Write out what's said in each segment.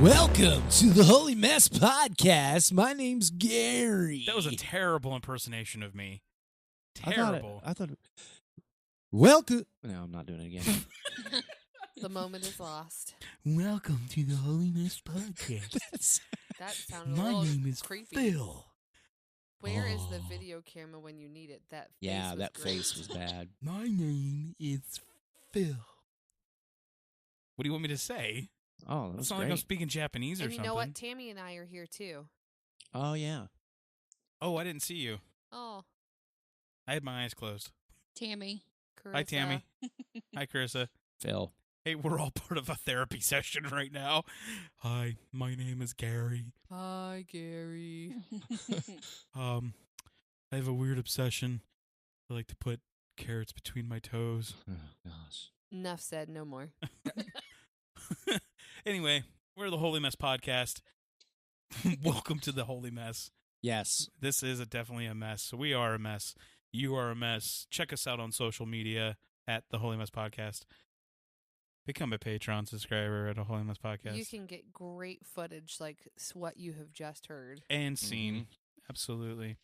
Welcome to the Holy Mess Podcast. My name's Gary. That was a terrible impersonation of me. Terrible. I thought welcome. No, I'm not doing it again. The moment is lost. Welcome to the Holy Mess Podcast. That sounded a My little name is creepy. Phil. Where is the video camera when you need it? That face Yeah, was that great. face was bad. My name is Phil. What do you want me to say? Oh, that It's was not great. like I'm speaking Japanese or And you something. know what? Tammy and I are here too. Oh, yeah. Oh, I didn't see you. Oh, I had my eyes closed. Tammy. Carissa. Hi, Tammy. Hi, Carissa. Phil. Hey, we're all part of a therapy session right now. Hi, my name is Gary. Hi, Gary. I have a weird obsession. I like to put carrots between my toes. Oh, gosh. Enough said. No more. Anyway, we're the Holy Mess Podcast. Welcome to the Holy Mess. Yes. This is definitely a mess. We are a mess. You are a mess. Check us out on social media at the Holy Mess Podcast. Become a Patreon subscriber at the Holy Mess Podcast. You can get great footage like what you have just heard and seen. Absolutely.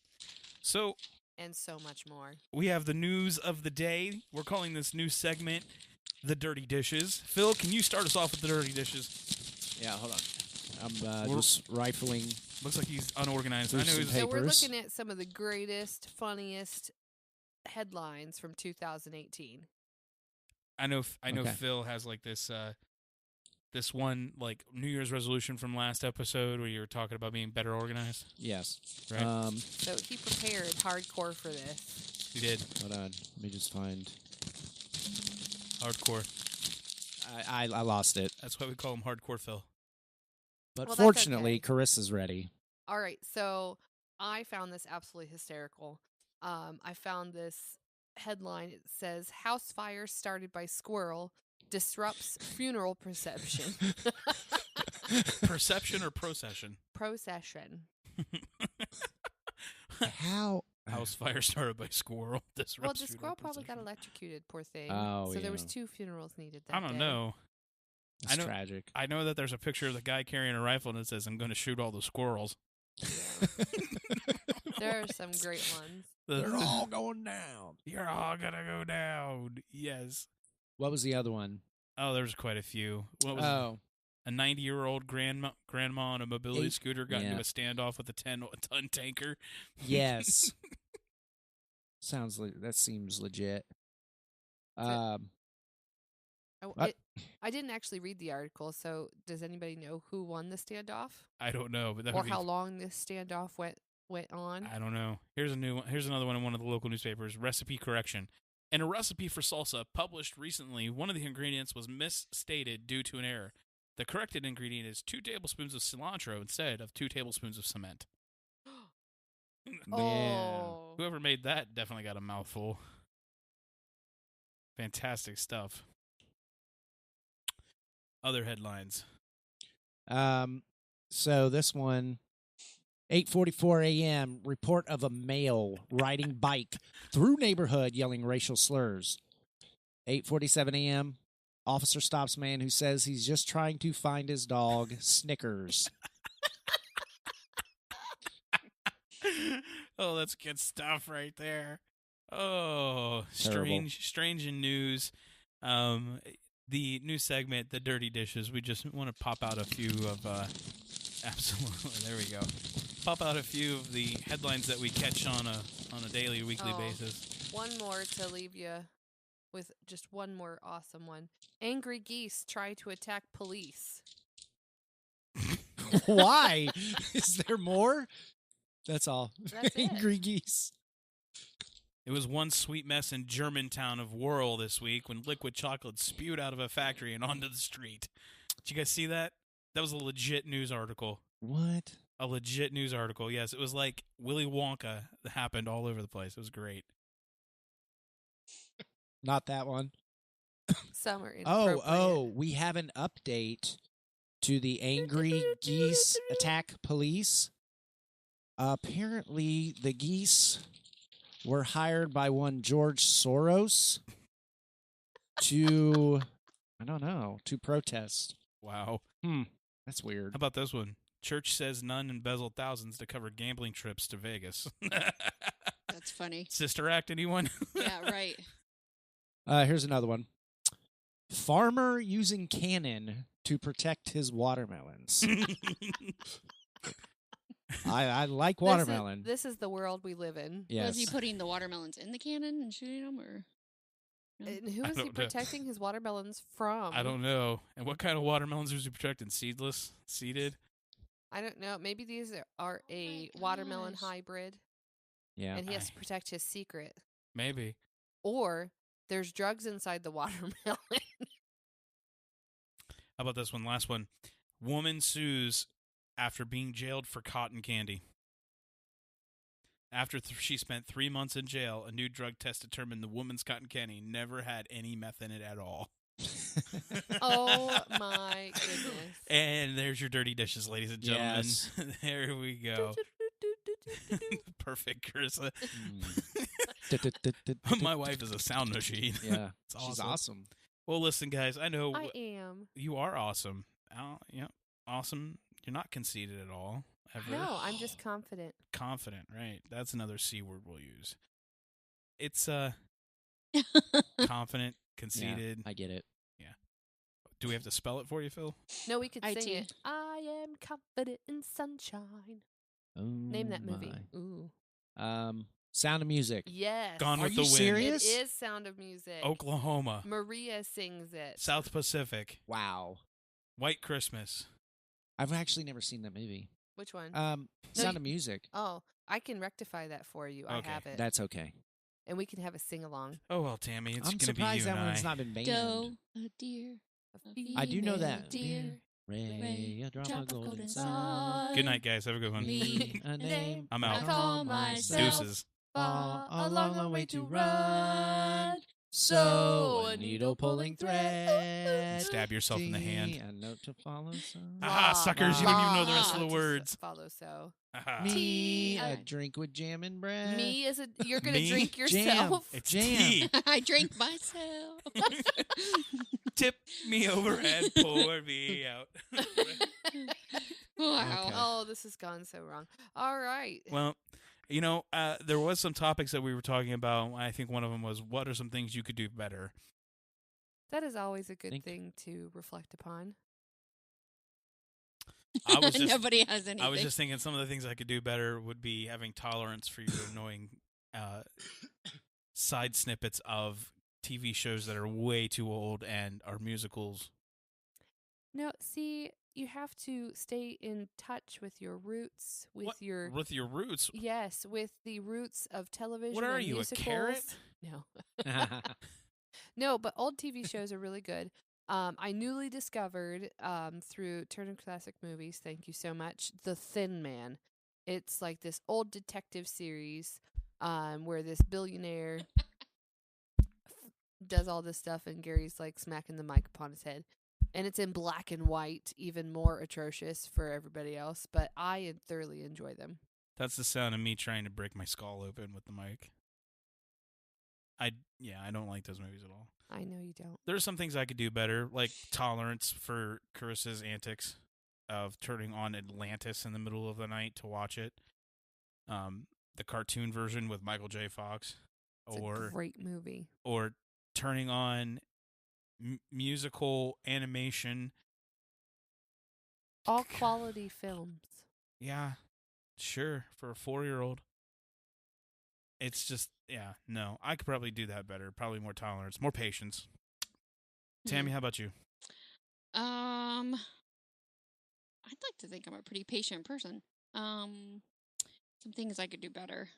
So, and so much more. we have the news of the day. We're calling this new segment The Dirty Dishes. Phil, can you start us off with the Dirty Dishes? Yeah, hold on. I'm just rifling. Looks like he's unorganized. There's I know some he's So we're Papers. looking at some of the greatest, funniest headlines from 2018. I know Okay. Phil has like this this one like New Year's resolution from last episode where you were talking about being better organized. Yes. Right. So he prepared hardcore for this. He did. Hold on. Let me just find. Hardcore. I lost it. That's why we call him Hardcore Phil. But Well, that's fortunately, okay. Carissa's ready. All right, so I found this absolutely hysterical. I found this headline. It says, "House fire started by squirrel disrupts funeral procession." Perception or procession? Procession. How? House fire started by squirrel. Well, Disrupts the funeral squirrel probably got procession. electrocuted, poor thing. Oh, So there was yeah. 2 funerals needed that I don't day. know. That's know- tragic. I know that there's a picture of the guy carrying a rifle and it says, "I'm going to shoot all the squirrels." There are some great ones. They're all going down. You're all going to go down. Yes. What was the other one? Oh, there's quite a few. What was Oh, a 90-year-old grandma on a mobility scooter got into Yeah. a standoff with a 10-ton tanker. yes. That seems legit. Um, What? I didn't actually read the article, so does anybody know who won the standoff? I don't know, but that Or would be, how long this standoff went on? I don't know. Here's a new one. Here's another one in one of the local newspapers. Recipe correction. In a recipe for salsa published recently, one of the ingredients was misstated due to an error. The corrected ingredient is 2 tablespoons of cilantro instead of 2 tablespoons of cement. Oh. Whoever made that definitely got a mouthful. Fantastic stuff. Other headlines. So this one, 8:44 a.m. Report of a male riding bike through neighborhood yelling racial slurs. 8:47 a.m. Officer stops man who says he's just trying to find his dog Snickers. Oh, that's good stuff right there. Oh, Terrible. strange in news. The new segment, The Dirty Dishes, we just want to pop out a few of, absolutely, there we go. Pop out a few of the headlines that we catch on a daily, weekly Oh. basis. One more to leave you with just one more awesome one. Angry geese try to attack police. Why? Is there more? That's all. That's it. Angry geese. It was one sweet mess in Germantown of Whirl this week when liquid chocolate spewed out of a factory and onto the street. Did you guys see that? That was a legit news article. What? A legit news article. Yes, it was like Willy Wonka that happened all over the place. It was great. Not that one. Some are inappropriate. Oh, we have an update to the angry geese attack police. Apparently, the geese were hired by one George Soros to, I don't know, to protest. Wow. That's weird. How about this one? Church says nun embezzled thousands to cover gambling trips to Vegas. That's funny. Sister Act, anyone? Yeah, right. Here's another one. Farmer using cannon to protect his watermelons. I like watermelon. This is the world we live in. Yes. Was he putting the watermelons in the cannon and shooting them, or? No? And who I is he don't know. protecting his watermelons from? I don't know. And what kind of watermelons was he protecting? Seedless? Seeded? I don't know. Maybe these are a my watermelon gosh. hybrid, Yeah. and he has to protect his secret. Maybe. Or there's drugs inside the watermelon. How about this one? Last one. Woman sues after being jailed for cotton candy. After she spent 3 months in jail, a new drug test determined the woman's cotton candy never had any meth in it at all. Oh my goodness. And there's your dirty dishes, ladies and gentlemen. Yes. There we go. Perfect, Carissa. My wife is a sound machine. Yeah. It's She's awesome. Well, listen, guys, I know I am. you are awesome. Yeah, awesome. You're not conceited at all, ever. No, I'm just confident. Confident, right? That's another C word we'll use. It's confident, conceited. I get it. Do we have to spell it for you, Phil? No, we could IT. sing it. I am confident in sunshine. Oh, Name that movie. my. Ooh. Sound of Music. Yes. Gone Are with you the Wind. serious? It is Sound of Music. Oklahoma. Maria sings it. South Pacific. Wow. White Christmas. I've actually never seen that movie. Which one? Sound of Music. Oh, I can rectify that for you. Okay. I have it. That's okay. And we can have a sing along. Oh, well, Tammy, it's I'm going to be you surprised that and one's I. not been banned. Doe, a deer. I do know female that. Deer. Ray, a drop drop of golden sun. Good night, guys. Have a good one. Me, A name. I'm I out. call myself Deuces. Far along the way to run. So a needle pulling thread. Stab yourself in the hand. A note to follow. Some. Aha, suckers, you don't even know the rest of the Just words. Follow so. Aha. Me, Tea. a drink with jam and bread. Me is a. You're gonna Me? drink Jam. yourself. It's Jam. tea. I drink myself. Tip me over and pour me out. Wow. Okay. Oh, this has gone so wrong. All right. Well, you know, there was some topics that we were talking about. I think one of them was, what are some things you could do better? That is always a good Think- thing to reflect upon. I was just- Nobody has anything. I was just thinking some of the things I could do better would be having tolerance for your annoying side snippets of TV shows that are way too old and are musicals. No, see, you have to stay in touch with your roots, with What? your With your roots. yes, with the roots of television. What are and you, a musicals. carrot? No, no, but old TV shows are really good. I newly discovered through Turner Classic Movies. Thank you so much. The Thin Man. It's like this old detective series where this billionaire does all this stuff, and Gary's like smacking the mic upon his head. And it's in black and white, even more atrocious for everybody else. But I thoroughly enjoy them. That's the sound of me trying to break my skull open with the mic. I don't like those movies at all. I know you don't. There's some things I could do better, like tolerance for Carissa's antics of turning on Atlantis in the middle of the night to watch it. The cartoon version with Michael J. Fox, It's a or great movie. turning on musical animation. All quality films. Yeah, sure, for a 4-year-old. It's just, no. I could probably do that better. Probably more tolerance, more patience. Tammy, how about you? I'd like to think I'm a pretty patient person. Some things I could do better.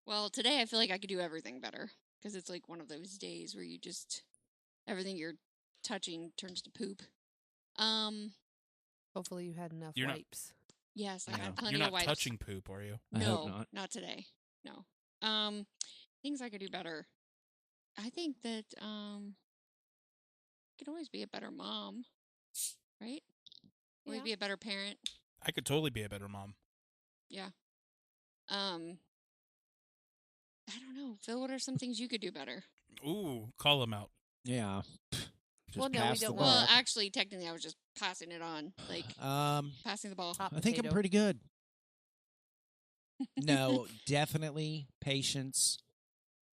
Well, today I feel like I could do everything better because it's like one of those days where you just everything you're touching turns to poop. Hopefully you had enough You're not- wipes. Yes, I Yeah. got plenty You're not of wipes. touching poop, are you? I No, hope not. today. No. Things I could do better. I think that I could always be a better mom, right? Always Yeah. be a better parent. I could totally be a better mom. Yeah. I don't know. Phil, what are some things you could do better? Ooh, call him out. Yeah. Well, no, we pass the don't ball. want Well, actually, technically, I was just passing it on, like passing the ball. hot I think I'm potato. pretty good. No, definitely patience.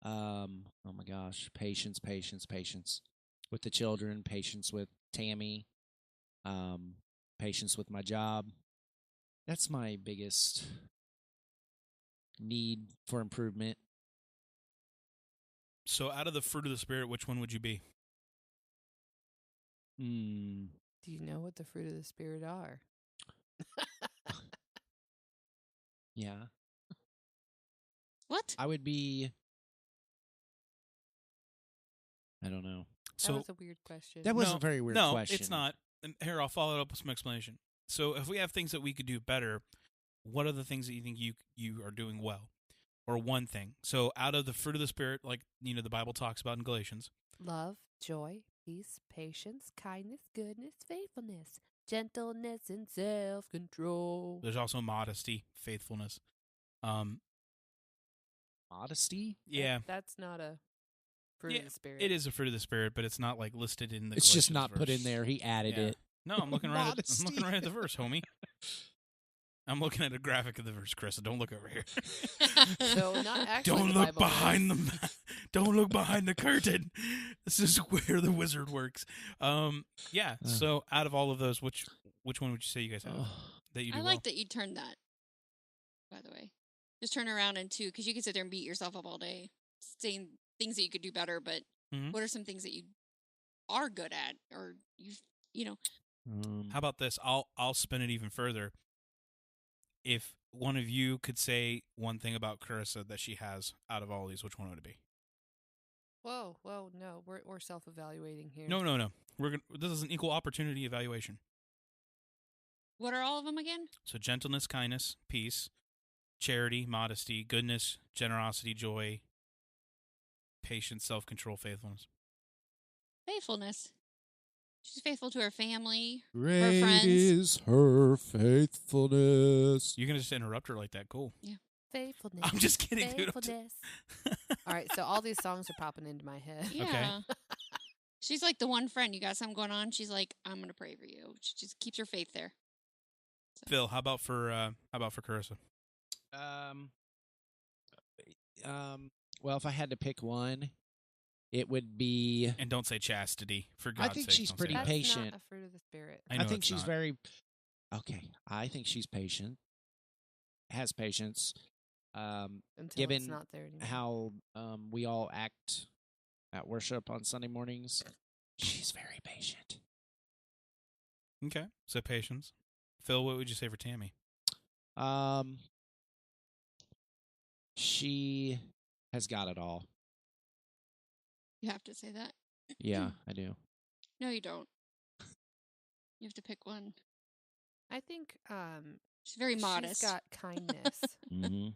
Oh my gosh, patience with the children, patience with Tammy, patience with my job. That's my biggest need for improvement. So, out of the fruit of the spirit, which one would you be? Hmm. Do you know what the fruit of the spirit are? Yeah, What? I would be. I don't know. That So was a weird question. That was a very weird no, question. it's not. And here, I'll follow it up with some explanation. So, if we have things that we could do better, what are the things that you think you are doing well, or one thing? So, out of the fruit of the spirit, like the Bible talks about in Galatians, Love, joy, peace, patience, kindness, goodness, faithfulness, gentleness, and self-control. there's also modesty, faithfulness. Modesty. Yeah, That's not a fruit Yeah, of the spirit. it is a fruit of the spirit, but it's not like listed in the. It's just Galatians not put verse. in there. He added Yeah. it. No, I'm looking right. I'm looking Modesty. right at the verse, homie. I'm looking at a graphic of the verse, Chris. So don't look over here. So not actually Don't the look Bible behind verse. the. Don't look behind the curtain. This is where the wizard works. Yeah. So out of all of those, which one would you say you guys have that you do I well? like that you turned that. By the way, just turn around into because you can sit there and beat yourself up all day, saying things that you could do better. But Mhm. what are some things that you are good at, or you know? How about this? I'll spin it even further. If one of you could say one thing about Carissa that she has out of all these, which one would it be? Whoa, no, we're self-evaluating here. No. This is an equal opportunity evaluation. What are all of them again? So gentleness, kindness, peace, charity, modesty, goodness, generosity, joy, patience, self-control, faithfulness. Faithfulness. She's faithful to her family, her Great friends. is her faithfulness. You're gonna just interrupt her like that? Cool. Faithfulness. I'm just kidding, dude. Faithfulness. All right, so all these songs are popping into my head. Yeah. She's like the one friend. You got something going on. She's like, I'm gonna pray for you. She just keeps her faith there. Phil, how about for Carissa? Well, if I had to pick one, it would be. And don't say chastity, for God's sake. think she's don't say pretty that. That's patient. not a fruit of the spirit. I know think it's she's not. very. Okay, I think she's patient. Has patience. Until it's Given not there anymore. How we all act at worship on Sunday mornings, she's very patient. Okay, so patience. Phil, what would you say for Tammy? She has got it all. You have to say that. Yeah, I do. No, you don't. You have to pick one. I think She's very modest. she's got kindness. Mm-hmm.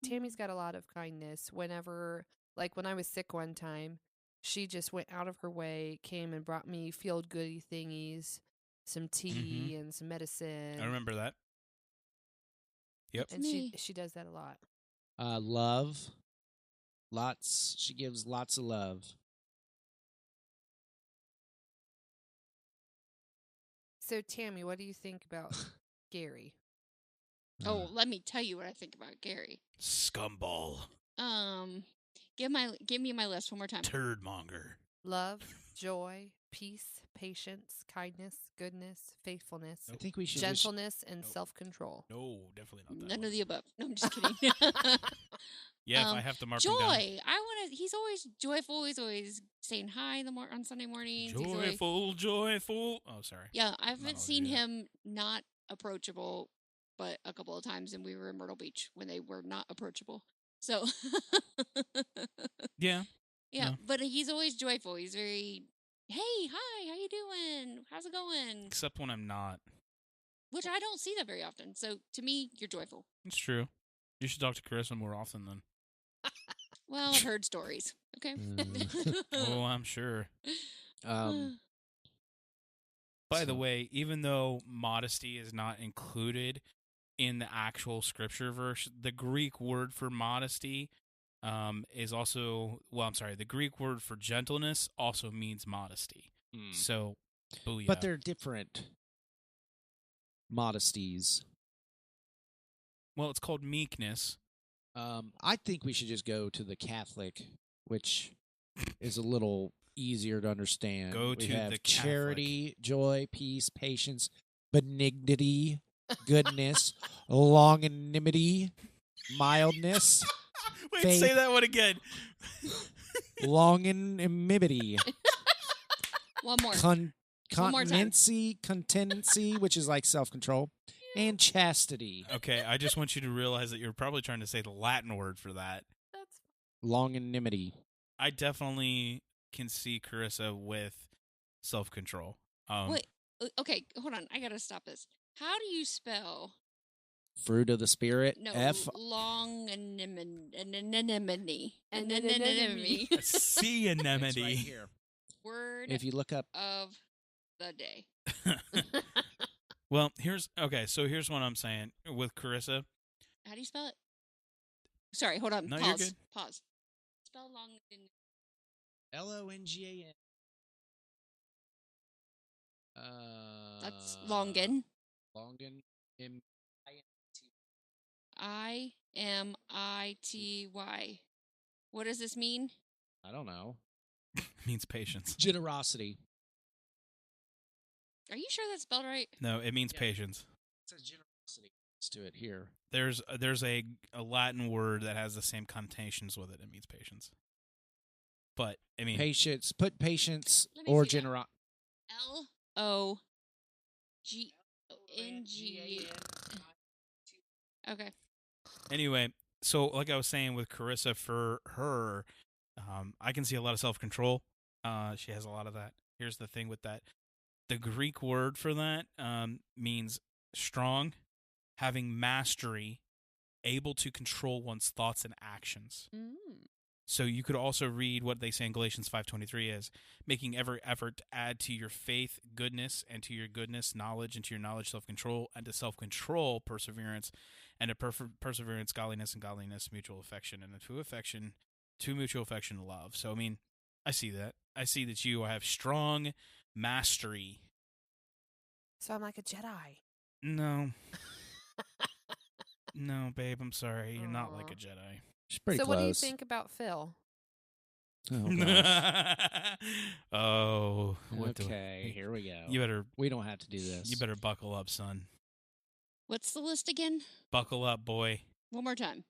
Tammy's got a lot of kindness. Whenever, like when I was sick one time, she just went out of her way, came and brought me feel-goody thingies, some tea and some medicine. I remember that. Yep. And me. she does that a lot. Love. Lots. She gives lots of love. So Tammy, what do you think about Gary? Oh, let me tell you what I think about Gary. Scumball. Give me my list one more time. Turdmonger. Love, joy, peace, patience, kindness, goodness, faithfulness, I think we should just gentleness, and Nope. self-control. No, definitely not that None one. of the above. No, I'm just kidding. Yeah, if I have to mark Joy. him down. I want to. He's always joyful. He's always saying hi on Sunday mornings. He's always- Joyful. Oh, sorry. yeah, I not haven't allowed to seen do that. him not approachable, but a couple of times, and we were in Myrtle Beach when they were not approachable. So, Yeah. yeah, No. but he's always joyful. He's very, hey, hi, how you doing? How's it going? Except when I'm not. Which I don't see that very often. So to me, you're joyful. It's true. You should talk to Carissa more often then. Well, I've heard stories. Okay. Oh, I'm sure. um By the So- way, even though modesty is not included in the actual scripture verse, the Greek word for modesty is also, well, I'm sorry, the Greek word for gentleness also means modesty. So, booyah. But they're different modesties. Well, it's called meekness. I think we should just go to the Catholic, which is a little easier to understand. Go We to have the Catholic. charity, joy, peace, patience, benignity, goodness, longanimity, mildness, Wait, faith. say that one again. longanimity, One more. con- One more time. continency, which is like self-control, and chastity. Okay, I just want you to realize that you're probably trying to say the Latin word for that. That's Longanimity. I definitely can see Carissa with self-control. Wait. Okay, hold on. I gotta stop this. How do you spell Fruit of the Spirit. no F. longanimity? Anemone. A sea It's anemone. right here. Word If you look up, of the day. Well, here's what I'm saying with Carissa. How do you spell it? Sorry, hold on. No, Pause. you're good. Pause. Spell longanimity. LONGAN. That's longan. Longan. IMITY. What does this mean? I don't know. Means patience. Generosity. Are you sure that's spelled right? No, it means Yeah. patience. It says generosity. Let's do it here. There's a Latin word that has the same connotations with it. It means patience. But I mean, Patience. Put patience Let me or see that. generosity. LOGNG. Okay. anyway, so like I was saying with Carissa, for her, I can see a lot of self-control. She has a lot of that. Here's the thing with that. The Greek word for that means strong, having mastery, able to control one's thoughts and actions. So you could also read what they say in Galatians 5:23 is making every effort to add to your faith goodness, and to your goodness knowledge, and to your knowledge self-control, and to self-control perseverance, and to perseverance godliness, and godliness mutual affection, and to mutual affection love. So I mean, I see that. I see that you have strong mastery. So I'm like a Jedi. No. No, babe, I'm sorry. You're not like Aw. a Jedi. She's pretty So close. what do you think about Phil? Oh, gosh. Oh, what the- Okay, here we go. You better We don't have to do this. you better buckle up, son. What's the list again? Buckle up, boy. One more time.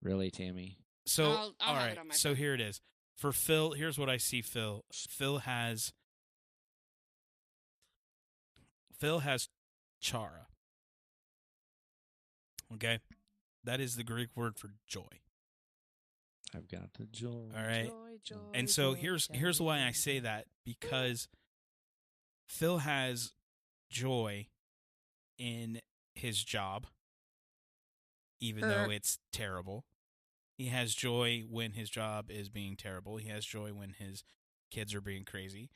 Really, Tammy? So I'll all have right. it on my So phone. here it is. For Phil, here's what I see Phil. Phil has chara. Okay? That is the Greek word for joy. I've got the joy. All right. Joy, joy, And so joy, here's why I joy. say that, because Phil has joy in his job, even though it's terrible. He has joy when his job is being terrible. He has joy when his kids are being crazy.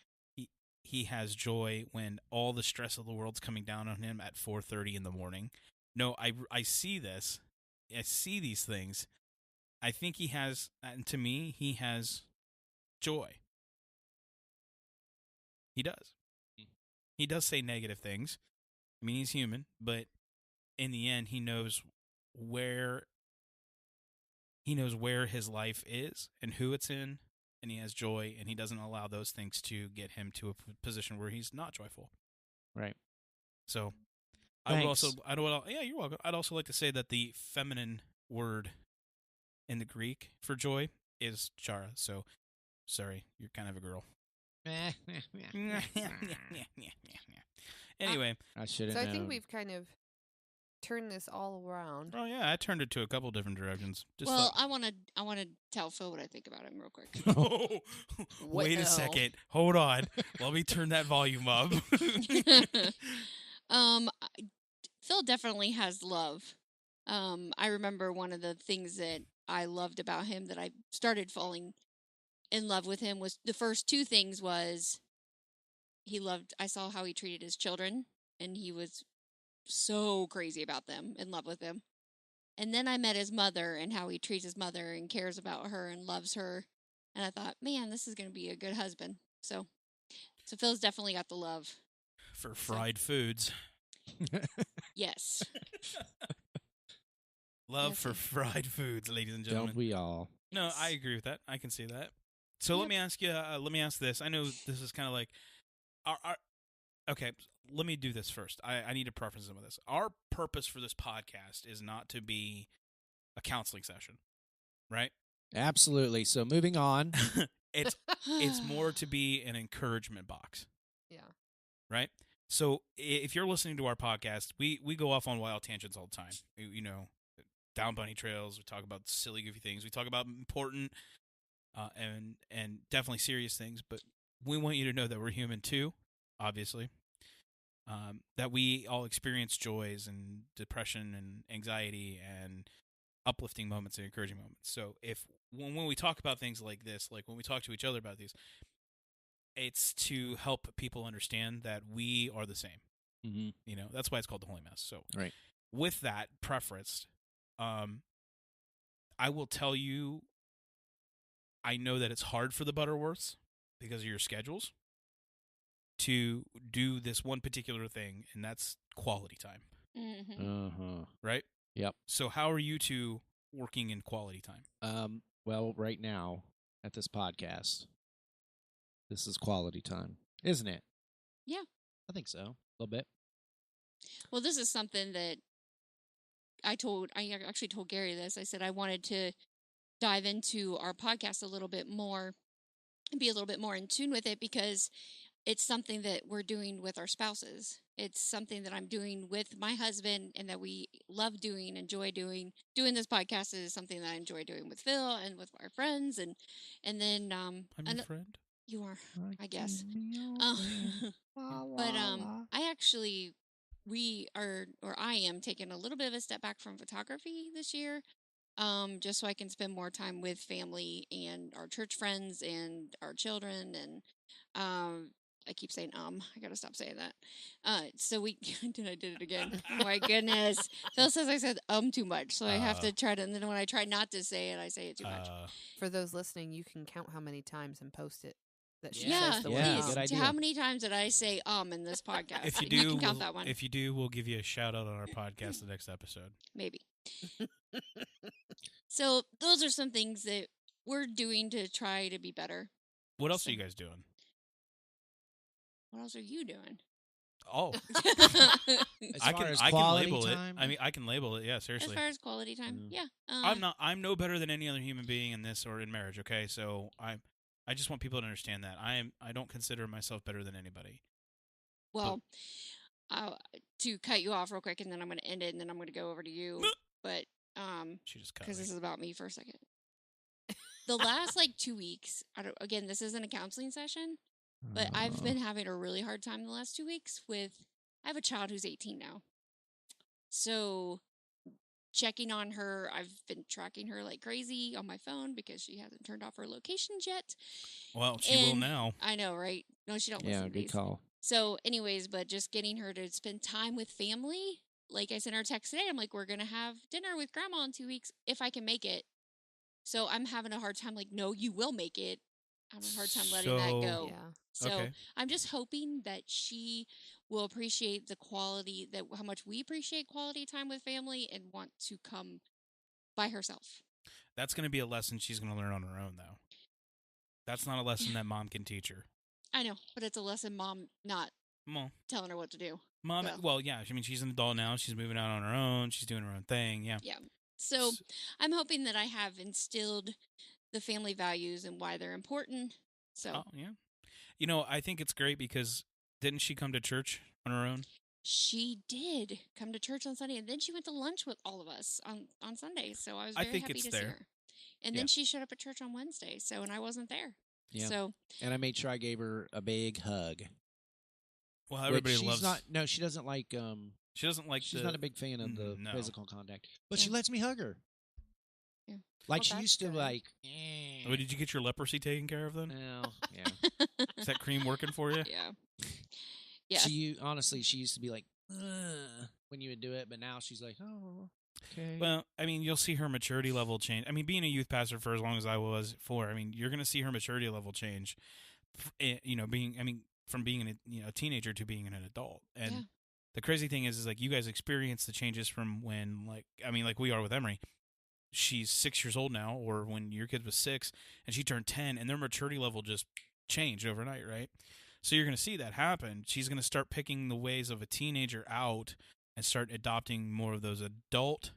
He has joy when all the stress of the world's coming down on him at 4:30 in the morning. No, I see this. I see these things. I think he has, and to me, he has joy. He does. He does say negative things. I mean, he's human, but in the end, he knows where his life is and who it's in, and he has joy, and he doesn't allow those things to get him to a position where he's not joyful. Right. So, Thanks. yeah, you're welcome. I'd also like to say that the feminine word in the Greek for joy is chara. So, sorry, you're kind of a girl. Anyway, I should have So I known. think we've kind of turned this all around. oh yeah, I turned it to a couple different directions. Just Well, thought- I want to tell Phil what I think about him real quick. Oh, wait a Well. second. Hold on. Let me turn that volume up. Phil definitely has love. I remember one of the things that I loved about him that I started falling in love with him was the first two things was I saw how he treated his children, and he was so crazy about them, in love with them. And then I met his mother and how he treats his mother and cares about her and loves her. And I thought, man, this is going to be a good husband. So So Phil's definitely got the love. For fried foods. Yes. Love Yes, for yes. fried foods, ladies and gentlemen. Don't we all? No, Yes. I agree with that. I can see that. So let Yep. me ask you. Let me ask this. I know this is kind of like, okay. Let me do this first. I need to preface some of this. Our purpose for this podcast is not to be a counseling session, right? Absolutely. So moving on. It's more to be an encouragement box, Yeah. right? So if you're listening to our podcast, we go off on wild tangents all the time. You know, down bunny trails. We talk about silly, goofy things. We talk about important and definitely serious things. But we want you to know that we're human too, obviously. That we all experience joys and depression and anxiety and uplifting moments and encouraging moments. So when we talk about things like this, like when we talk to each other about these, it's to help people understand that we are the same. Mm-hmm. You know, that's why it's called the Holy Mess. So Right. with that prefaced, I will tell you, I know that it's hard for the Butterworths because of your schedules to do this one particular thing, and that's quality time, Mm-hmm. right? Yep. So how are you two working in quality time? Well, right now at this podcast, this is quality time, isn't it? Yeah. I think so. A little bit. Well, this is something that I actually told Gary this. I said I wanted to dive into our podcast a little bit more and be a little bit more in tune with it because it's something that we're doing with our spouses. It's something that I'm doing with my husband and that we love doing, enjoy doing. Doing this podcast is something that I enjoy doing with Phil and with our friends and then I'm your friend. you are, I guess. La, But la. I am taking a little bit of a step back from photography this year, just so I can spend more time with family and our church friends and our children. And I keep saying I gotta stop saying that. So we I did it again. Oh my goodness. Phil says I said too much, so I have to try to. And then when I try not to say it, I say it too much. For those listening, you can count how many times and post it that she Yeah, says the yeah, word. good idea. How many times did I say in this podcast? If you You do, can count we'll- that one. If you do, we'll give you a shout out on our podcast the next episode. Maybe. So those are some things that we're doing to try to be better. What else So- are you guys doing? What else are you doing? Oh, As I far can as I can quality label time, it. I mean, I can label it. Yeah, As seriously. far as quality time, Mm. yeah. I'm no better than any other human being in this or in marriage. Okay, so I just want people to understand that I don't consider myself better than anybody. Well, to cut you off real quick, and then I'm going to end it, and then I'm going to go over to you. But She just cut because me. this is about me for a second. The last 2 weeks, again, this isn't a counseling session, but I've been having a really hard time the last 2 weeks with. I have a child who's 18 now, so checking on her. I've been tracking her like crazy on my phone because she hasn't turned off her locations yet. Well, she will And- now. I know, right? No, she don't Yeah, listen to good these. call. So, anyways, but just getting her to spend time with family. Like I sent her a text today. I'm like, we're going to have dinner with grandma in 2 weeks if I can make it. So I'm having a hard time. Like, no, you will make it. I'm having a hard time letting that So- go. Yeah. So Okay. I'm just hoping that she will appreciate the quality, that how much we appreciate quality time with family and want to come by herself. That's going to be a lesson she's going to learn on her own, though. That's not a lesson that mom can teach her. I know, but it's a lesson mom not Well, telling her what to do. mom. Well. Well, yeah. I mean, she's an adult now. She's moving out on her own. She's doing her own thing. Yeah. Yeah. So I'm hoping that I have instilled the family values and why they're important. So Oh, yeah. You know, I think it's great because didn't she come to church on her own? she did come to church on Sunday, and then she went to lunch with all of us on Sunday. So I was I very think happy it's to see there. her. And Yeah. then she showed up at church on Wednesday. So, and I wasn't there. Yeah. So And I made sure I gave her a big hug. Well, Which everybody she's loves. not. No, she doesn't like. She doesn't like. She's the, not a big fan of the No. physical contact, but she Yeah. lets me hug her. Yeah. Like Well, she that's used to. good. Like. Oh, did you get your leprosy taken care of then? No. Yeah. Is that cream working for you? yeah. Yeah. She honestly, she used to be like, when you would do it, but now she's like, oh, okay. Well, I mean, you'll see her maturity level change. I mean, being a youth pastor for as long as I was for, I mean, you're going to see her maturity level change. You know, from being a teenager to being an adult. And Yeah. the crazy thing is like you guys experience the changes from when like we are with Emery. She's 6 years old now, or when your kid was 6 and she turned 10, and their maturity level just changed overnight, right? So you're going to see that happen. She's going to start picking the ways of a teenager out and start adopting more of those adult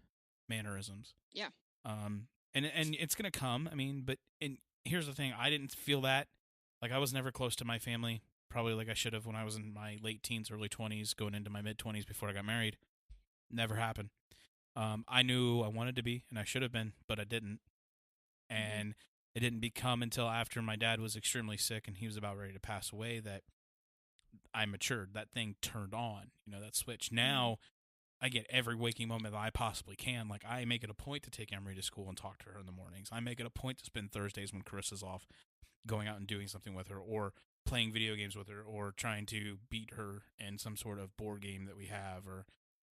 mannerisms. Yeah. And it's going to come. I mean, and here's the thing. I didn't feel that. Like, I was never close to my family, probably like I should have when I was in my late teens, early 20s, going into my mid-20s before I got married. Never happened. I knew I wanted to be, and I should have been, but I didn't. And it didn't become until after my dad was extremely sick and he was about ready to pass away that I matured. That thing turned on, that switch. Now I get every waking moment that I possibly can. Like, I make it a point to take Emery to school and talk to her in the mornings. I make it a point to spend Thursdays when Carissa's off going out and doing something with her, or playing video games with her, or trying to beat her in some sort of board game that we have, or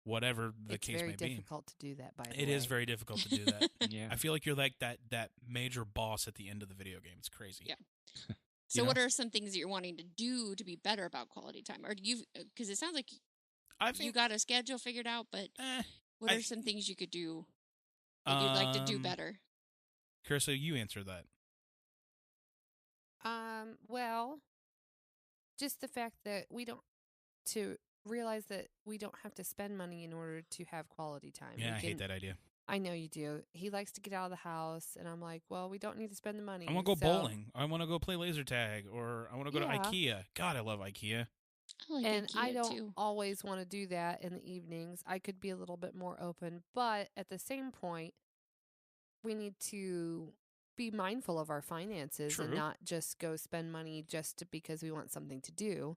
whatever the case may be. It's very difficult to do that, by the way. It is very difficult to do that. Yeah. I feel like you're like that major boss at the end of the video game. It's crazy. Yeah. You So know? what are some things that you're wanting to do to be better about quality time? Or do you, because it sounds like I think you got a schedule figured out, but what I- are some things you could do that you'd like to do better? Carissa, you answer that. Well, just the fact that to realize that we don't have to spend money in order to have quality time. Yeah, I hate that idea. I know you do. He likes to get out of the house, and I'm like, well, we don't need to spend the money. I want to go so- bowling. I want to go play laser tag, or I want to go to Yeah. IKEA. God, I love IKEA. I like And I IKEA, don't too. always want to do that in the evenings. I could be a little bit more open, but at the same point, we need to be mindful of our finances and True. not just go spend money because we want something to do,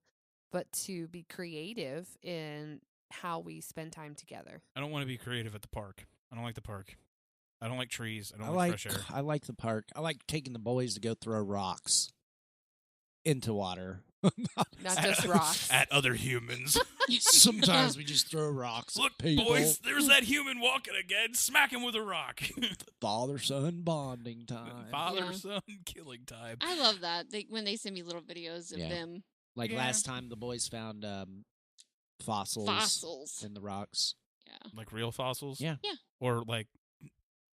but to be creative in how we spend time together. I don't want to be creative at the park. I don't like the park. I don't like trees. I don't like fresh air. I like the park. I like taking the boys to go throw rocks into water. Not just rocks. At other humans. Sometimes we just throw rocks. Look, at people. boys, there's that human walking again. Smack him with a rock. Father-son bonding time. Father-son killing time. I love that. When they send me little videos of Yeah. them. Like Yeah. last time, the boys found fossils in the rocks. Yeah. Like real fossils? Yeah. Yeah. Or like,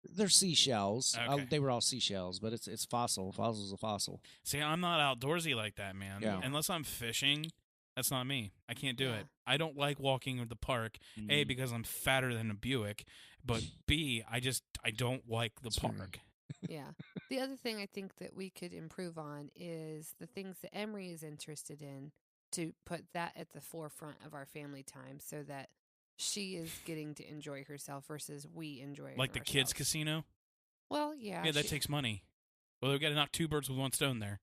They're seashells. Okay. They were all seashells, but it's fossil. Fossil's a fossil. see, I'm not outdoorsy like that, man. Yeah. Unless I'm fishing, that's not me. I can't do Yeah. it. I don't like walking in the park. A, because I'm fatter than a Buick, but B, I don't like the That's fair. park. Yeah. The other thing I think that we could improve on is the things that Emery is interested in, to put that at the forefront of our family time so that she is getting to enjoy herself versus we enjoy Like the kids' ourselves. casino? Well, yeah. Yeah, that she- takes money. Well, we've got to knock two birds with one stone there.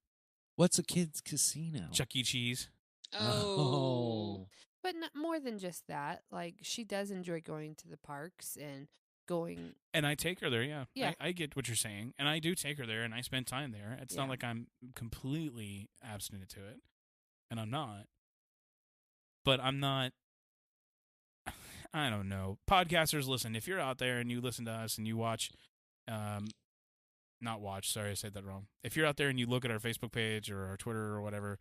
What's a kid's casino? Chuck E. Cheese. Oh. But not more than just that. Like, she does enjoy going to the parks and going. And I take her there, yeah. Yeah. I get what you're saying. And I do take her there, and I spend time there. It's Yeah. not like I'm completely abstinent to it. And I'm not. But I'm not. I don't know. Podcasters, listen. If you're out there and you listen to us and you watch, not watch, sorry, I said that wrong. If you're out there and you look at our Facebook page or our Twitter or whatever,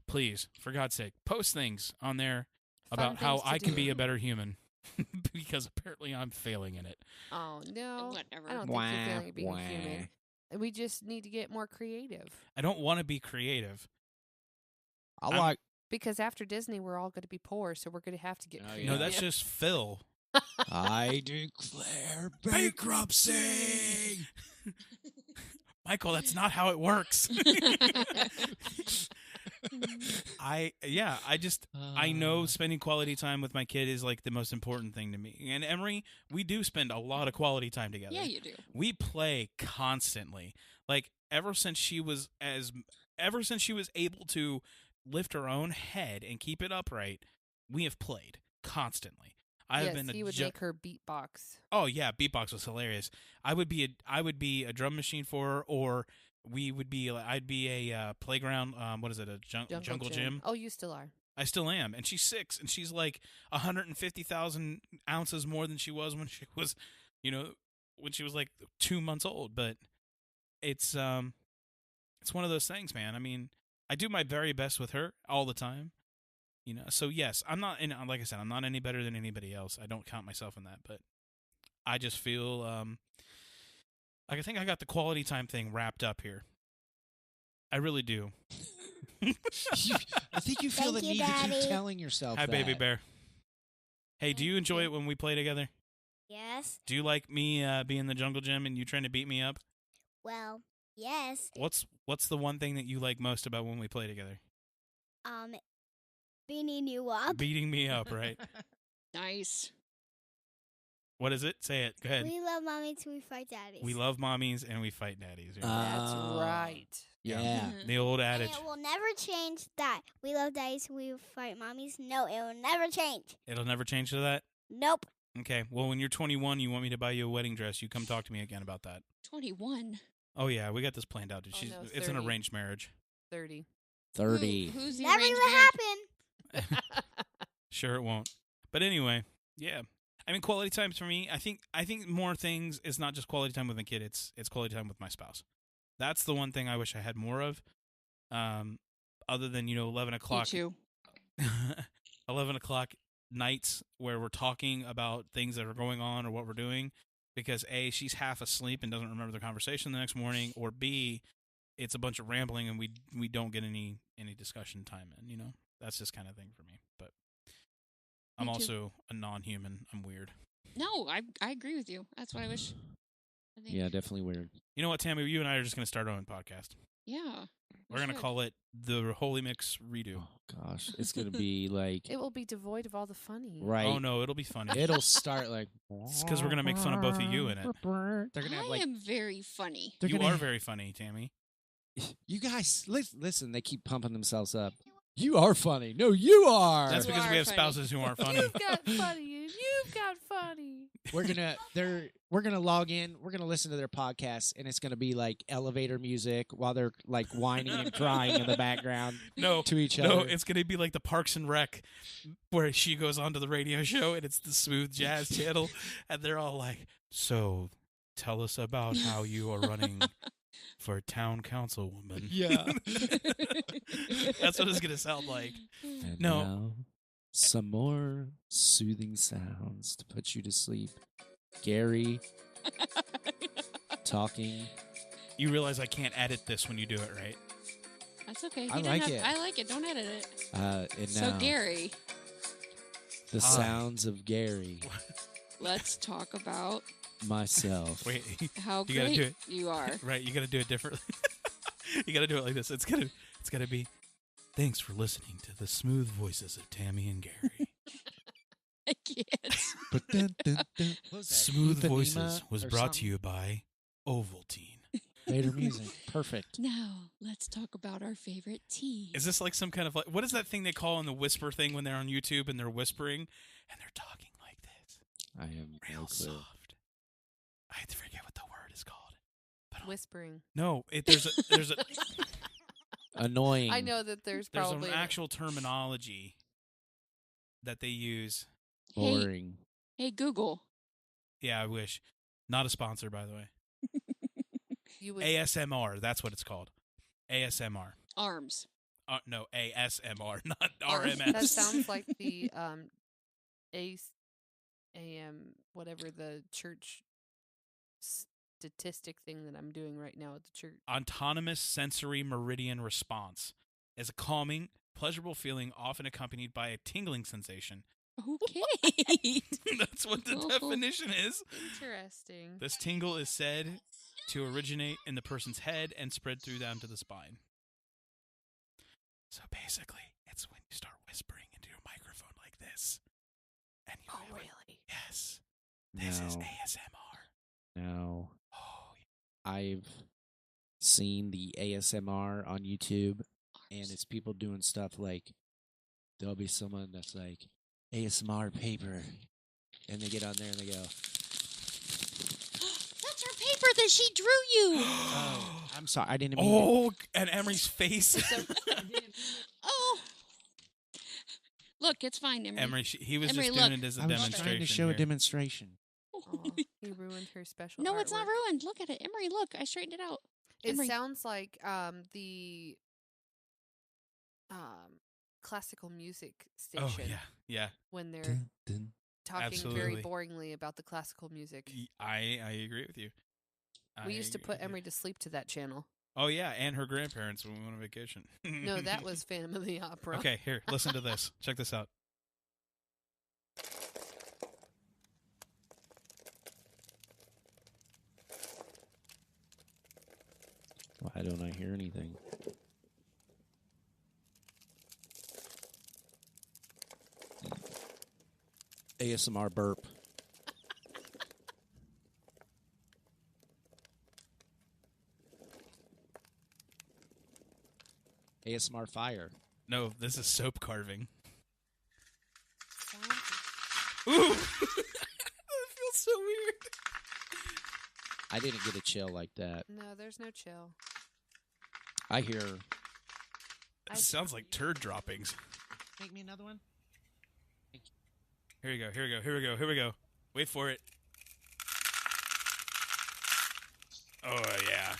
please, for God's sake, post things on there Fun about how things to I can do. be a better human. Because apparently I'm failing in it. Oh, no. Whatever. I don't think you're failing at being human. We just need to get more creative. I don't want to be creative. I I'm- like. Because after Disney, we're all going to be poor, so we're going to have to get Oh, creative. No, that's just Phil. I declare bankruptcy. Michael, that's not how it works. I know spending quality time with my kid is like the most important thing to me. And Emery, we do spend a lot of quality time together. Yeah, you do. We play constantly. Like ever since she was able to lift her own head and keep it upright, we have played constantly. Yes, he would make her beatbox. Oh yeah, beatbox was hilarious. I would be a drum machine for her, or I'd be a playground. What is it? A jungle gym. Oh, you still are. I still am, and she's 6, and she's like 150,000 ounces more than she was when she was, like 2 months old. But it's one of those things, man. I mean, I do my very best with her all the time. So yes, I'm not. Like I said, I'm not any better than anybody else. I don't count myself in that, but I just feel like I think I got the quality time thing wrapped up here. I really do. I think you feel Thank the you, need to Daddy. keep telling yourself Hi, that. baby bear. Hey, do you enjoy you. it when we play together? Yes. Do you like me being in the jungle gym and you trying to beat me up? Well, yes. What's the one thing that you like most about when we play together? Beating you up. Beating me up, right? Nice. What is it? Say it. Go ahead. We love mommies, we fight daddies. We love mommies and we fight daddies. Yeah. That's Oh. right. Yeah. The old And adage. it will never change that. We love daddies, we fight mommies. No, it will never change. It'll never change to that? Nope. Okay. Well, when you're 21, you want me to buy you a wedding dress, you come talk to me again about that. 21. Oh, yeah. We got this planned out. Oh, no, It's an 30. arranged marriage. 30. 30. Who's the Never arranged even marriage? happen. Sure, it won't. But anyway, yeah. I mean, quality times for me. I think more things is not just quality time with a kid. It's quality time with my spouse. That's the one thing I wish I had more of. Other than 11 Me o'clock, too. 11 o'clock nights where we're talking about things that are going on or what we're doing, because A, she's half asleep and doesn't remember the conversation the next morning, or B, it's a bunch of rambling and we don't get any discussion time in. That's just kind of thing for me. But I'm Me too. also a non-human. I'm weird. No, I agree with you. That's what I wish. I think. Yeah, definitely weird. You know what, Tammy? You and I are just going to start our own podcast. Yeah. We're going to call it the Holy Mix Redo. Oh, gosh. It's going to be like, It will be devoid of all the funny. right. Oh, no, it'll be funny. It'll start like. It's 'cause we're gonna make fun of both of you in it. They're going to have I like. am very funny. They're You gonna are very funny, Tammy. You guys, listen, they keep pumping themselves up. You are funny. No, you are. That's You because are we have funny. spouses who aren't funny. You've got funny. And you've got funny. We're gonna log in. We're gonna listen to their podcast, and it's gonna be like elevator music while they're like whining and crying in the background No, to each no, other. it's gonna be like the Parks and Rec, where she goes onto the radio show and it's the smooth jazz channel, and they're all like, "So, tell us about how you are running for town councilwoman." Yeah. That's what it's gonna sound like. And No. now, some more soothing sounds to put you to sleep. Gary talking. You realize I can't edit this when you do it, right? That's okay. I He doesn't like have- it. I like it. Don't edit it. And So now Gary, the sounds of Gary, let's talk about myself. Wait, how You gotta do great it. you are. right? You gotta do it differently. You gotta do it like this. It's gotta be. Thanks for listening to the smooth voices of Tammy and Gary. I can't. But dun, dun, dun. What was that? Smooth Ipanema Voices was or brought something? to you by Ovaltine. Vader music. Perfect. Now let's talk about our favorite tea. Is this like some kind of what is that thing they call in the whisper thing when they're on YouTube and they're whispering and they're talking like this? I have no Real clue. soft. I forget what the word is called. But Whispering. no, there's a Annoying. I know that there's there's probably an actual terminology that they use. Boring. Hey Google. Yeah, I wish. Not a sponsor, by the way. you would ASMR. That's what it's called. ASMR. Arms. No, ASMR, not Arms. RMS. That sounds like the AM whatever the church statistic thing that I'm doing right now at the church. Autonomous sensory meridian response is a calming, pleasurable feeling often accompanied by a tingling sensation. Okay. That's what the Oh. definition is. Interesting. This tingle is said to originate in the person's head and spread through them to the spine. So basically, it's when you start whispering into your microphone like this. And you Oh, really? really? Yes. This is No. ASMR. No. Oh, I've seen the ASMR on YouTube, and it's people doing stuff like there'll be someone that's like ASMR paper, and they get on there and they go, That's her paper that she drew you. "Oh, I'm sorry, I didn't mean." Oh, and Emery's face. Oh. Look, it's fine, Emery. Emery, he was Emery, just doing look. it as a I was demonstration. trying to show a here. demonstration. Aw, he ruined her special. No, it's not artwork. ruined. Look at it. Emery, look. I straightened it out. It Emery. sounds like the classical music Oh station yeah. when they're Dun, dun. talking very Absolutely. boringly about the classical music. I agree with you. We used to agree put with you. Emery to sleep to that channel. Oh yeah, and her grandparents when we went on vacation. No, that was Phantom of the Opera. Okay, here, listen to this. Check this out. Why don't I hear anything? ASMR burp. ASMR fire. No, this is soap carving. Sounds- Ooh, that feels so weird. I didn't get a chill like that. No, there's no chill. I hear. It sounds like turd droppings. Make me another one. Here we go. Here we go. Here we go. Here we go. Wait for it. Oh yeah.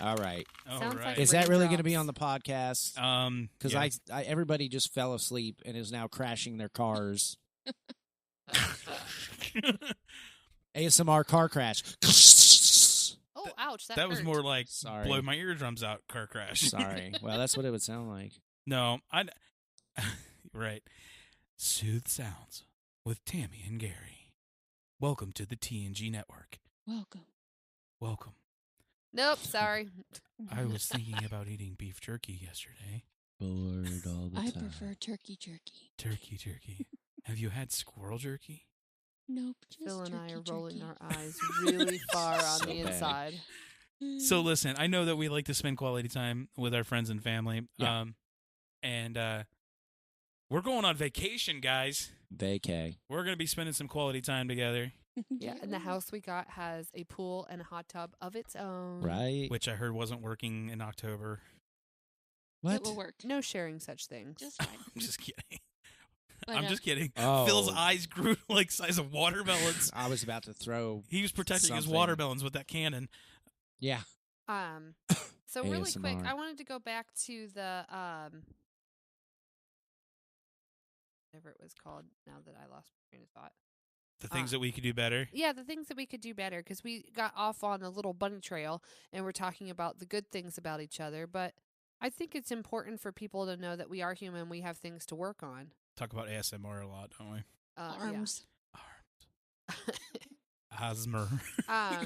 All right. All Sounds right. like Is that really going to be raindrops. on the podcast? Because yeah. I everybody just fell asleep and is now crashing their cars. ASMR car crash. Oh, ouch! that was hurt. more like Sorry. blow my eardrums out car crash. Sorry. Well, that's what it would sound like. No, right. Soothe Sounds with Tammy and Gary. Welcome to the TNG network. Welcome. Welcome. Nope, sorry. I was thinking about eating beef jerky yesterday. Bored all the I time. prefer turkey jerky. Turkey. Have you had squirrel jerky? Nope, just Phil and I are turkey rolling jerky. our eyes really far on So the bad. inside. So listen, I know that we like to spend quality time with our friends and family. Yeah. And we're going on vacation, guys. Vacay. We're going to be spending some quality time together, Yeah, and the house we got has a pool and a hot tub of its own. Right? which I heard wasn't working in October. What? It will work. No sharing such things. Just fine. I'm just kidding. But, I'm just kidding. Oh. Phil's eyes grew like size of watermelons. I was about to throw. He was protecting his Something. watermelons with that cannon. Yeah. So really quick, ASMR. I wanted to go back to the whatever it was called. Now that I lost my train of thought. The things that we could do better. Yeah, the things that we could do better, because we got off on a little bunny trail and we're talking about the good things about each other. But I think it's important for people to know that we are human. We have things to work on. Talk about ASMR a lot, don't we? arms. Asthma. Yeah.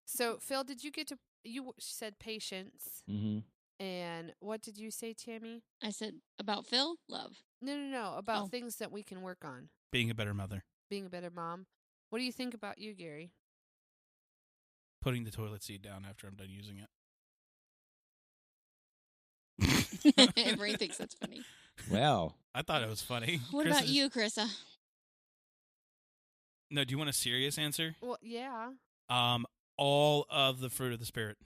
So Phil, did you get to? You said patience, Mm-hmm. and what did you say, Tammy? I said about Phil, love. No. About Oh. things that we can work on. Being a better mother. Being a better mom. What do you think about you, Gary? Putting the toilet seat down after I'm done using it. Everybody thinks that's funny. Well, I thought it was funny. What Chris about is- you, Carissa? No, do you want a serious answer? Well, yeah. All of the fruit of the spirit.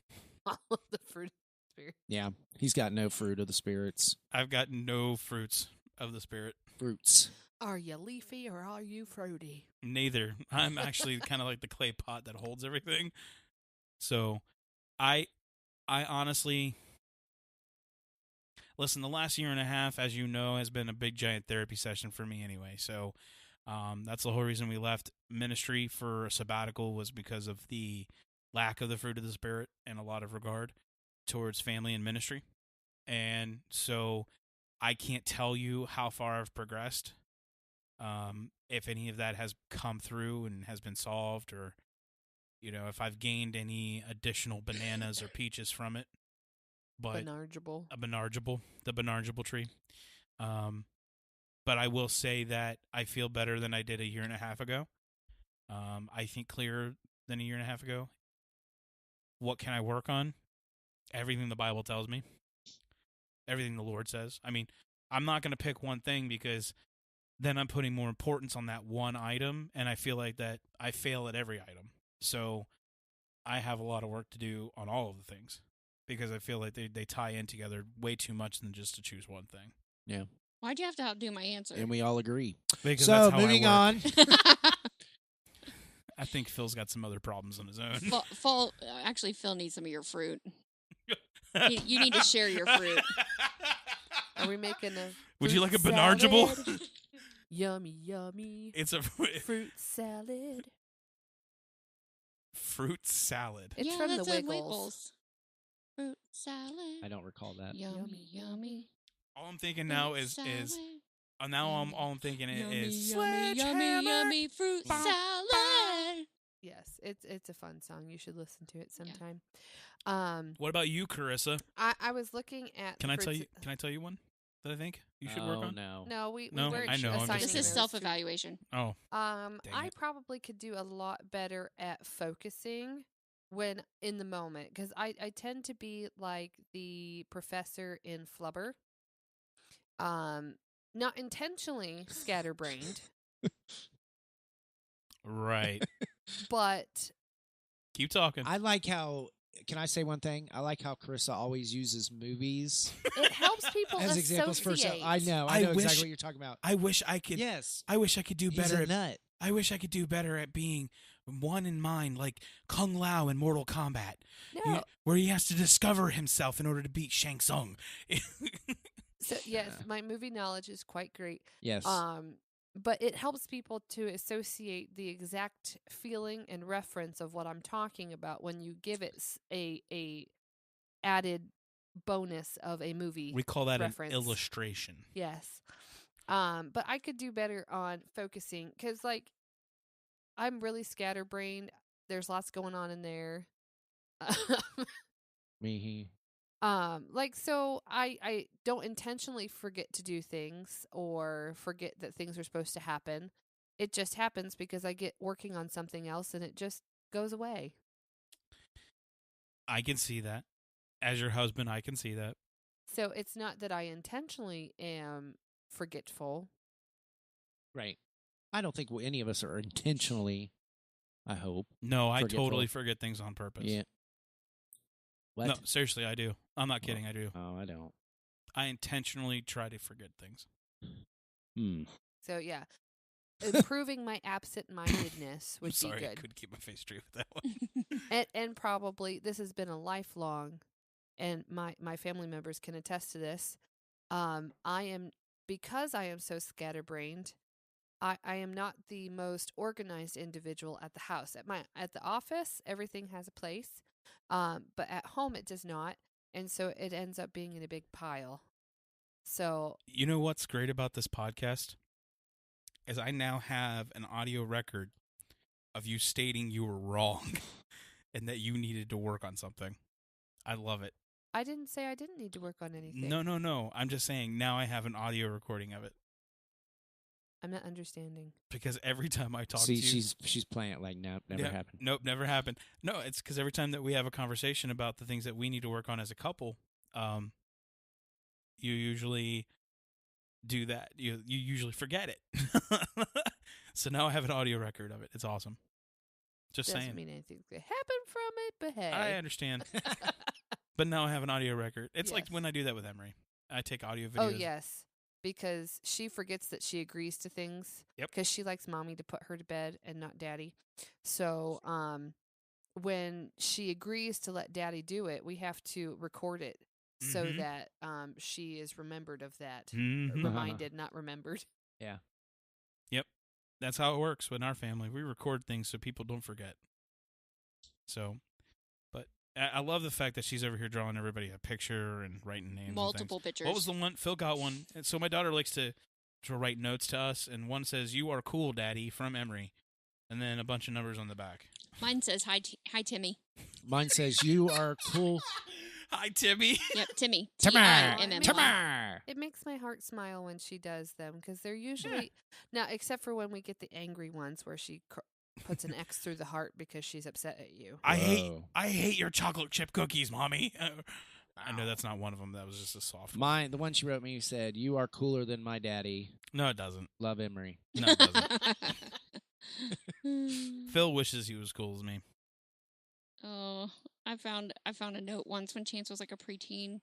All of the fruit of the spirit. yeah. He's got no fruit of the spirits. I've got no fruits of the spirit. Fruits. Are you leafy or are you fruity? Neither. I'm actually kind of like the clay pot that holds everything. So, I honestly listen. The last year and a half, as you know, has been a big giant therapy session for me anyway. So, that's the whole reason we left ministry for a sabbatical, was because of the lack of the fruit of the spirit in a lot of regard towards family and ministry. And so, I can't tell you how far I've progressed. If any of that has come through and has been solved, or, if I've gained any additional bananas or peaches from it. But Benargeable. the Benargeable tree. But I will say that I feel better than I did a year and a half ago. I think clearer than a year and a half ago. What can I work on? Everything the Bible tells me. Everything the Lord says. I mean, I'm not going to pick one thing, because then I'm putting more importance on that one item, and I feel like that I fail at every item. So I have a lot of work to do on all of the things, because I feel like they tie in together way too much than just to choose one thing. Yeah. Why'd you have to outdo my answer? And we all agree. Because So, that's how moving I on. work. I think Phil's got some other problems on his own. Actually, Phil needs some of your fruit. You need to share your fruit. Are we making a Would you fruit like a Benargeable? salad? Yummy, yummy. It's a Fruit salad. fruit salad. It's yeah, from that's the in Wiggles. Fruit salad. I don't recall that. Yummy, yummy. All I'm thinking now fruit is salad. now all I'm thinking Yummy, is yummy, yummy, yummy fruit salad. Yes, it's a fun song. You should listen to it Yeah. sometime. What about you, Carissa? I was looking at. Can the I tell fruits- you? Can I tell you one that I think you should work on? No. No, we No, weren't I know, I'm just assigning This kidding. is those self-evaluation. Oh, to- Dang I it. probably could do a lot better at focusing when in the moment because I tend to be like the professor in Flubber. Not intentionally scatterbrained, right. but Keep talking. I like how. Can I say one thing? I like how Carissa always uses movies it helps people as examples for. associate. I know I exactly wish- what you're talking about. I wish I could. Yes, I wish I could do he's better. a nut. I wish I could do better at being one in mind, like Kung Lao in Mortal Kombat, No, where he has to discover himself in order to beat Shang Tsung. so yes, Yeah. my movie knowledge is quite great. Yes. But it helps people to associate the exact feeling and reference of what I'm talking about when you give it a added bonus of a movie. We call that reference. an illustration. Yes. But I could do better on focusing because, like, I'm really scatterbrained. There's lots going on in there. Me. Like, so I don't intentionally forget to do things or forget that things are supposed to happen. It just happens because I get working on something else and it just goes away. I can see that. As your husband, I can see that. So it's not that I intentionally am forgetful. Right. I don't think any of us are intentionally. I hope. No, I Forgetful. totally forget things on purpose. Yeah. What? No, seriously, I do. I'm not kidding. I do. Oh, I don't. I intentionally try to forget things. So yeah, improving my absent-mindedness I'm would sorry, be I good. couldn't keep my face straight with that one. And probably this has been a lifelong, and my family members can attest to this. Because I am so scatterbrained, I am not the most organized individual at the house. At the office, everything has a place, but at home it does not, and so it ends up being in a big pile. So You know what's great about this podcast? Is I now have an audio record of you stating you were wrong and that you needed to work on something. I love it. I didn't say I didn't need to work on anything. No. I'm just saying now I have an audio recording of it. I'm not understanding. Because every time I talk See, to you... she's playing it like nope, never Yeah, happened. Nope, never happened. No, it's because every time that we have a conversation about the things that we need to work on as a couple, you usually do that. You usually forget it. So now I have an audio record of it. It's awesome. Just Doesn't saying. mean anything's gonna happen from it, but hey. I understand. But now I have an audio record. It's like Yes. when I do that with Emery. I take audio videos. Oh yes, because she forgets that she agrees to things. Yep. Because she likes mommy to put her to bed and not daddy. So when she agrees to let daddy do it, we have to record it so Mhm. that she is remembered of that. Mhm. Reminded, not remembered. Yeah. That's how it works with our family. We record things so people don't forget. So, but I love the fact that she's over here drawing everybody a picture and writing names. Multiple and things. pictures. What was the one? Phil got one. And so my daughter likes to write notes to us, and one says, "You are cool, Daddy," from Emery, and then a bunch of numbers on the back. Mine says, hi, Timmy. Mine says you are cool. Hi, Timmy. Yep, Timmy. Timmy. Timmy. Timmy. It makes my heart smile when she does them because they're usually now, except for when we get the angry ones where she puts an X through the heart because she's upset at you. I Whoa. hate your chocolate chip cookies, Mommy. I know that's not one of them. That was just a soft one. Mine, the one she wrote me said, "You are cooler than my daddy. No, it doesn't. Love, Emery." No, it doesn't. Phil wishes he was cool as me. Oh, I found a note once when Chance was like a preteen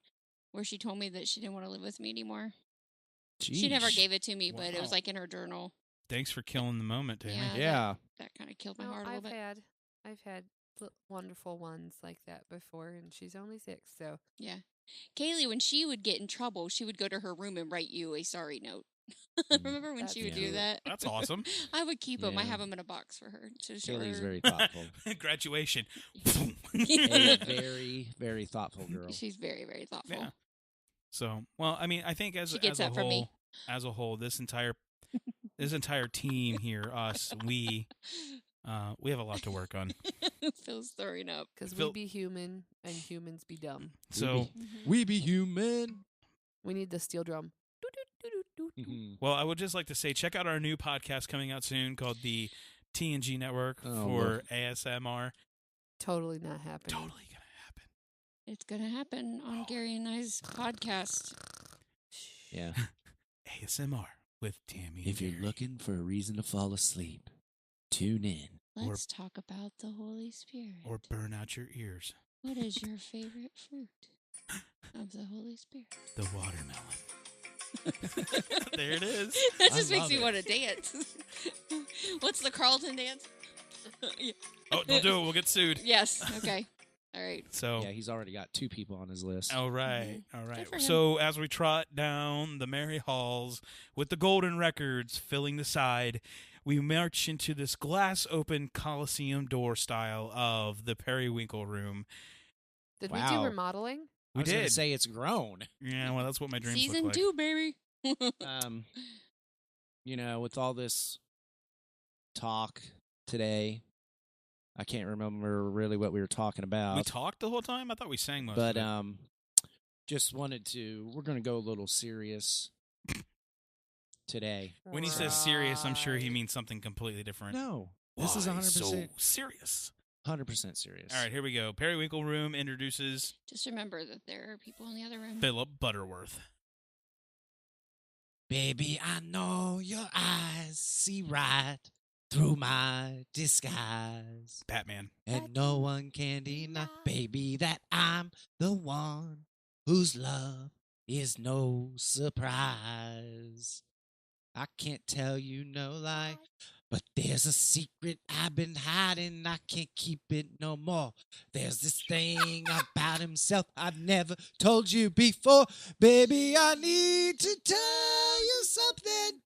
where she told me that she didn't want to live with me anymore. She never Jeesh. gave it to me, but it was Wow. like in her journal. Thanks for killing the moment, Tammy. Yeah. Yeah. That kind of killed my No, heart a little bit. I've had wonderful ones like that before, and she's only 6, so Yeah. Kaylee, when she would get in trouble, she would go to her room and write you a sorry note. Remember when That's she would cute. do that? That's awesome. I would keep them. I Yeah. have them in a box for her to show Kaylee's her. very thoughtful. Graduation. A very, very thoughtful girl. She's very, very thoughtful. Yeah. So, well, I mean, I think as She gets a that from me. whole, this entire team here, us, we have a lot to work on. Phil's throwing up. because Phil- we be human and humans be dumb. So, We be human. We need the steel drum. Mhm. well, I would just like to say, check out our new podcast coming out soon called the TNG Network Oh, for look. ASMR. Totally not happening. Totally gonna happen. It's going to happen on Gary and I's podcast. Yeah. ASMR with Tammy. If you're Gary. looking for a reason to fall asleep, tune in. Let's talk about the Holy Spirit. or burn out your ears, What is your favorite fruit of the Holy Spirit? the watermelon. There it is. That I just makes love me it. want to dance. What's the Carlton dance? Yeah. Oh, don't do it. We'll get sued. Yes. Okay. All right. So, Yeah, he's already got 2 people on his list. all right. Mhm. All right. Good for him. So, as we trot down the merry halls with the golden records filling the side, we march into this glass open Coliseum door style of the Periwinkle Room. Did we do Wow. remodeling? I We was gonna did. say it's grown. Yeah, well, that's what my dreams Season look like. 2, baby. With all this talk today, I can't remember really what we were talking about. We talked the whole time? I thought we sang most but of it. just wanted to. We're gonna go a little serious today. When he says serious, I'm sure he Right. means something completely different. No, this is Why 100%, so serious. 100% serious. All right, here we go. Periwinkle Room introduces Just remember that there are people in the other room. Philip Butterworth. Baby, I know your eyes see right through my disguise. Batman. And no one can deny, baby, that I'm the one whose love is no surprise. I can't tell you no lie, but there's a secret I've been hiding. I can't keep it no more. There's this thing about himself I've never told you before. Baby, I need to tell you something.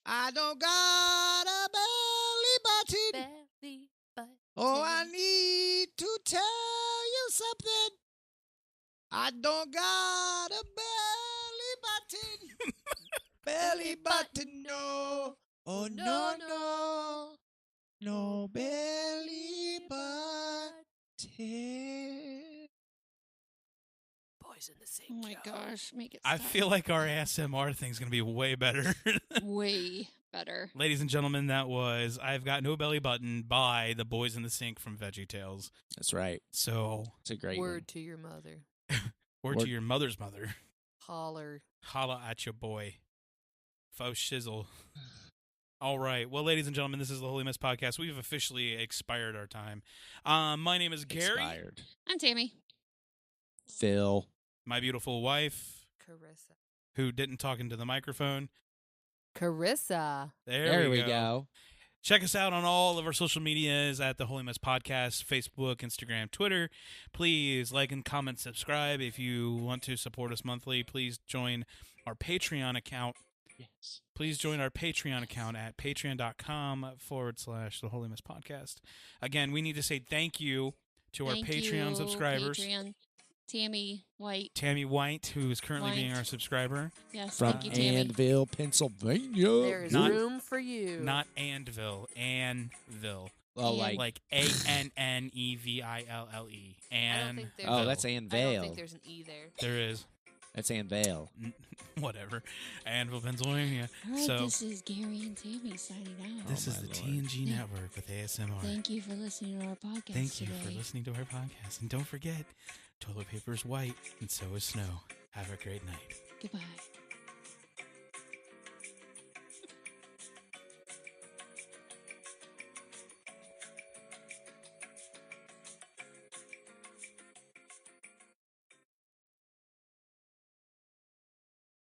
I don't got a belly button. Belly button. Oh, I need to tell you something. I don't got a belly button. Belly button, no. Oh, no, no. No belly button. Boys in the sink. Oh my Joe. gosh, make it I stop. feel like our ASMR thing's going to be way better. way better. Ladies and gentlemen, that was I've Got No Belly Button by the Boys in the Sink from VeggieTales. That's right. So, It's a great Word to your mother. word to your mother's mother. Holler. Holla at your boy. Faux shizzle. All right. Well, ladies and gentlemen, this is the Holy Mess Podcast. We've officially expired our time. My name is one. Gary. Expired. I'm Tammy. Phil. My beautiful wife, Carissa. who didn't talk into the microphone. Carissa. There we go. Check us out on all of our social medias at the Holy Mess Podcast, Facebook, Instagram, Twitter. Please like and comment, subscribe. If you want to support us monthly, please join our Patreon account. Yes. Please join our Patreon account at patreon.com/the Holy Mess Podcast. Again, we need to say thank you to our Thank Patreon you, subscribers. Patreon. Tammy White. Tammy White, who is currently being White. our subscriber. Yes, From thank you, Tammy. Anvil, Pennsylvania. There is Not- room for you. Not Andville, Anville. Oh, And- Like ANNEVILLE. I don't And think there's Oh, that's I don't Anvil. think there's an E there. there is. That's Anvil. Whatever. Anvil, Pennsylvania. All right, So- this is Gary and Tammy signing out. This Oh, is my the Lord. TNG Network with ASMR. Thank you for listening to our podcast Thank you today. for listening to our podcast. And don't forget, toilet paper is white and so is snow. Have a great night. Goodbye.